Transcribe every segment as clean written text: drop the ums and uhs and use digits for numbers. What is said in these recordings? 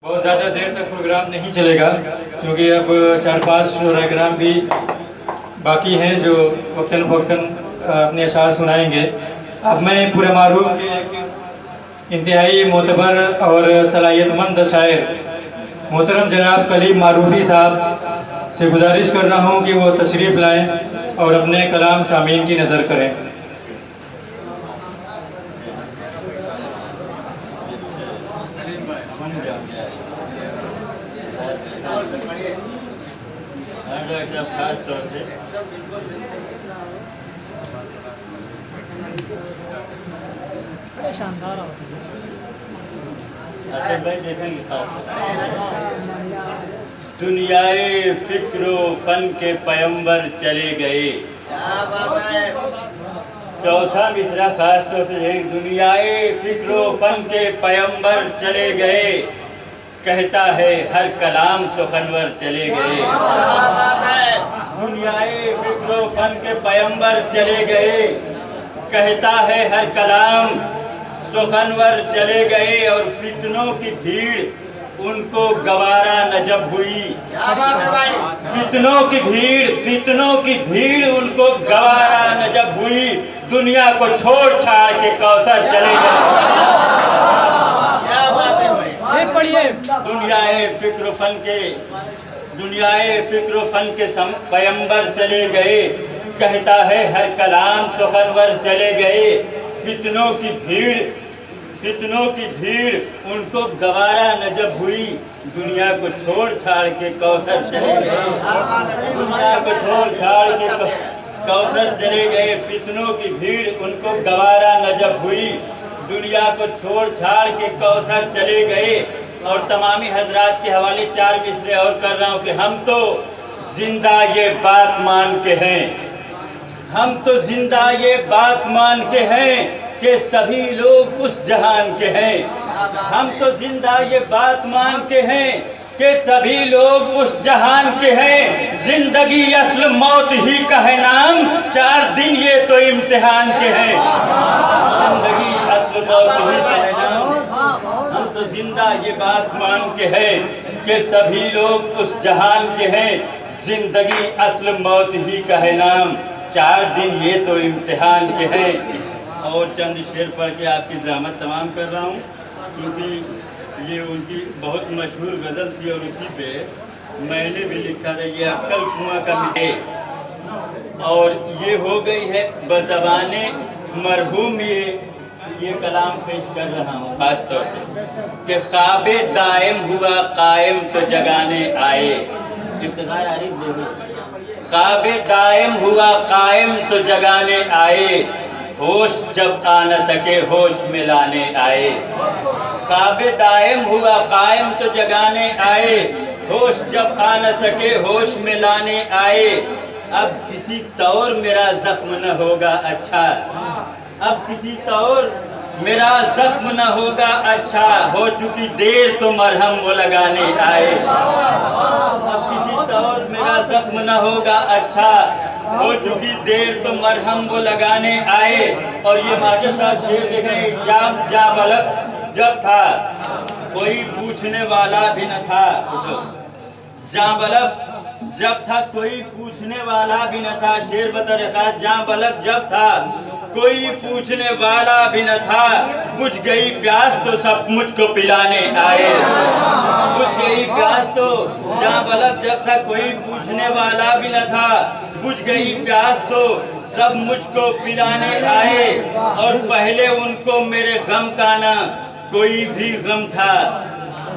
बहुत ज़्यादा देर तक प्रोग्राम नहीं चलेगा क्योंकि अब 4-5 शोराग्राम भी बाकी हैं जो वक्तन फ़ौक्तन अपने अशार सुनाएंगे। अब मैं पूरे मारूफ के एक इंतहाई मोतबर और सलाहियतमंद शायर मोहतरम जनाब कलीम मारूफी साहब से गुजारिश कर रहा हूँ कि वो तशरीफ़ लाएँ और अपने कलाम सामीन की नज़र करें। खास तौर से शानदार दुनियाए फिक्रो फन के पैगंबर चले गए। चौथा मिसरा खास तौर से दुनियाए फिक्रो फन के पैगंबर चले गए, कहता है हर कलाम सुखनवर चले गए। दुनियाए फिक्रो फन के पैगंबर चले गए, कहता है हर कलाम सुखनवर चले गए। और फितनों की भीड़ उनको गवारा न जब हुई, फितनों की भीड़ उनको गवारा न जब हुई, दुनिया को छोड़ छाड़ के कौसर चले गए। दुनियाए फिक्र फन के पैगंबर चले गए, कहता है हर कलाम सुखनवर चले गए। फितनों की भीड़ उनको गवारा न जब हुई, दुनिया को छोड़ छाड़ के कौसर चले गए। दुनिया को छोड़ छाड़ के कौसर चले गए। फितनों की भीड़ उनको गवारा न जब हुई, दुनिया को छोड़ छाड़ के कौसर चले गए। और तमामी हजरात के हवाले 4 मिसरे और कर रहा हूँ कि हम तो जिंदा ये बात मान के हैं, हम तो जिंदा ये बात मान के हैं कि सभी लोग उस जहान के हैं। हम तो जिंदा ये बात मान के हैं कि सभी लोग उस जहान के हैं। जिंदगी असल मौत ही का है नाम, 4 दिन ये तो इम्तिहान के हैं। जिंदगी असल मौत ही का है नाम, हम तो जिंदा ये बात मान के हैं कि सभी लोग उस जहान के हैं। जिंदगी असल मौत ही का है नाम, 4 दिन ये तो इम्तिहान के हैं। और चंद शेर पढ़ के आपकी ज़हमत तमाम कर रहा हूँ क्योंकि ये उनकी बहुत मशहूर गज़ल थी और उसी पे मैंने भी लिखा था। ये अक्ल कुआं का मिले और ये हो गई है बज़बाने मरहूम। ये कलाम पेश कर रहा हूँ खास तौर से कि ख्वाबे दायम हुआ कायम तो जगाने आए। इब्तिदाई आरिफ देखो, ख्वाबे दायम हुआ कायम तो जगाने आए, होश जब आ न सके होश में लाने आए। ख्वाबे दायम हुआ कायम तो जगाने आए, होश जब आ न सके होश में लाने आए। अब किसी तौर मेरा जख्म न होगा अच्छा, अब किसी तौर मेरा जख्म न होगा अच्छा, हो चुकी देर तो मरहम वो लगाने आए। अब किसी तौर मेरा जख्म न होगा अच्छा, हो चुकी देर तो मरहम वो लगाने आए। और ये मास्टर साहब शेर देखें, जा बलब जब था कोई पूछने वाला भी न था। जा बलब जब था कोई पूछने वाला भी न था। शेर बता रखा, जा बलब जब था कोई पूछने वाला भी न था, बुझ गई प्यास तो सब मुझको पिलाने आए। बुझ गई प्यास तो जहाँ बलब जब था कोई पूछने वाला भी न था, बुझ गई प्यास तो सब मुझको पिलाने आए। और पहले उनको मेरे गम का न कोई भी गम था,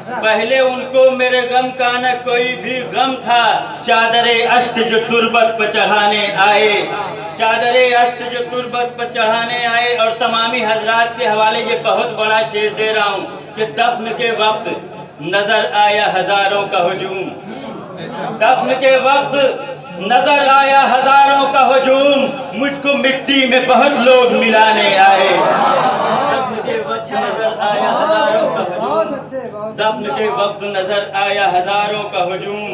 पहले उनको मेरे गम का न कोई भी गम था। चादरे अश्क जो तुर्बत पर चढ़ाने आए, चादरे अश्क जो तुर्बत पर चढ़ाने आए। और तमामी हजरात के हवाले ये बहुत बड़ा शेर दे रहा हूँ कि दफन के वक्त नजर आया हजारों का हुजूम, दफन के वक्त नजर आया हजारों का हुजूम, मुझको मिट्टी में बहुत लोग मिलाने आए। दफन के वक्त नजर आया हजारों का हुजूम, दफन के वक्त नजर आया हजारों का हुजूम,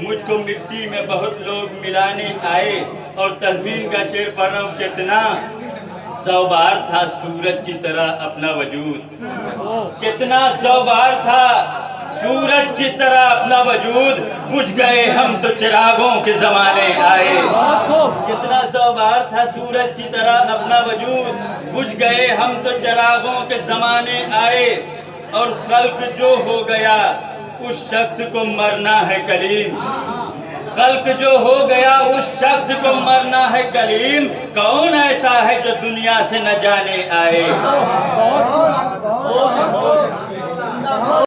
मुझको मिट्टी में बहुत लोग मिलाने आए। और तज़मीन का शेर पढ़ रहा हूँ, कितना सौबार था सूरज की तरह अपना वजूद, कितना सौबार था सूरज की तरह अपना वजूद बुझ गए हम तो चिरागों के जमाने आए। कितना सौबार था सूरज की तरह अपना वजूद बुझ गए हम तो चिरागों के जमाने आए। और खल्क जो हो गया उस शख्स को मरना है कलीम, खल्क जो हो गया उस शख्स को मरना है कलीम। कौन ऐसा है जो दुनिया से न जाने आए।